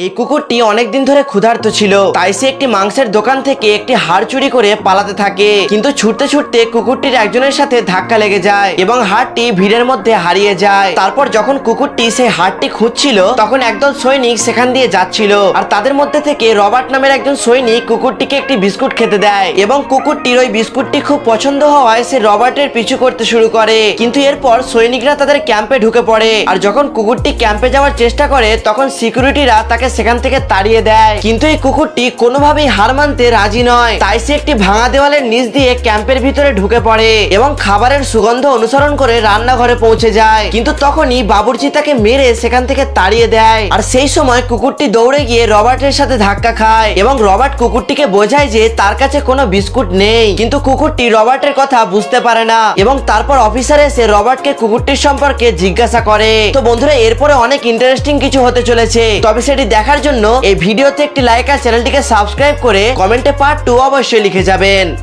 এই কুকুরটি অনেকদিন ধরে ক্ষুধার্ত ছিল, তাই সে একটি মাংসের দোকান থেকে একটি হাড় চুরি করে পালাতে থাকে। কিন্তু ছুটতে ছুটতে কুকুরটির একজনের সাথে ধাক্কা লেগে যায় এবং হাড়টি ভিড়ের মধ্যে হারিয়ে যায়। তারপর যখন কুকুরটি সেই হাড়টি খুঁজছিল, তখন একদল সৈনিক সেখান দিয়ে যাচ্ছিল, আর তাদের মধ্যে থেকে রবার্ট নামের একজন সৈনিক কুকুরটিকে একটি বিস্কুট খেতে দেয় এবং কুকুরটির ওই বিস্কুটটি খুব পছন্দ হওয়ায় সে রবার্টের পিছু করতে শুরু করে। কিন্তু এরপর সৈনিকরা তাদের ক্যাম্পে ঢুকে পড়ে, আর যখন কুকুরটি ক্যাম্পে যাওয়ার চেষ্টা করে তখন সিকিউরিটিরা তাকে সেখান থেকে তাড়িয়ে দেয়। কিন্তু এই কুকুরটি কোনোভাবেই হার মানতে রাজি নয়, তাই সে একটি ভাঙা দেওয়ালের নিচ দিয়ে ক্যাম্পের ভিতরে ঢুকে পড়ে এবং খাবারের সুগন্ধ অনুসরণ করে রান্নাঘরে পৌঁছে যায়। কিন্তু তখনই বাবুর্চি তাকে মেরে সেখান থেকে তাড়িয়ে দেয়, আর সেই সময় কুকুরটি দৌড়ে গিয়ে রবার্টের সাথে ধাক্কা খায় এবং রবার্ট কুকুরটিকে বোঝায় যে তার কাছে কোনো বিস্কুট নেই। কিন্তু কুকুরটি রবার্টের কথা বুঝতে পারে না এবং তারপর অফিসার এসে রবার্টকে কুকুরটির সম্পর্কে জিজ্ঞাসা করে। তো বন্ধুরা, এরপরে অনেক ইন্টারেস্টিং কিছু হতে চলেছে, তবে সেটি দেখার জন্য এই ভিডিওতে একটি লাইক আর চ্যানেলটিকে সাবস্ক্রাইব করে কমেন্টে পার্ট 2 অবশ্যই লিখে যাবেন।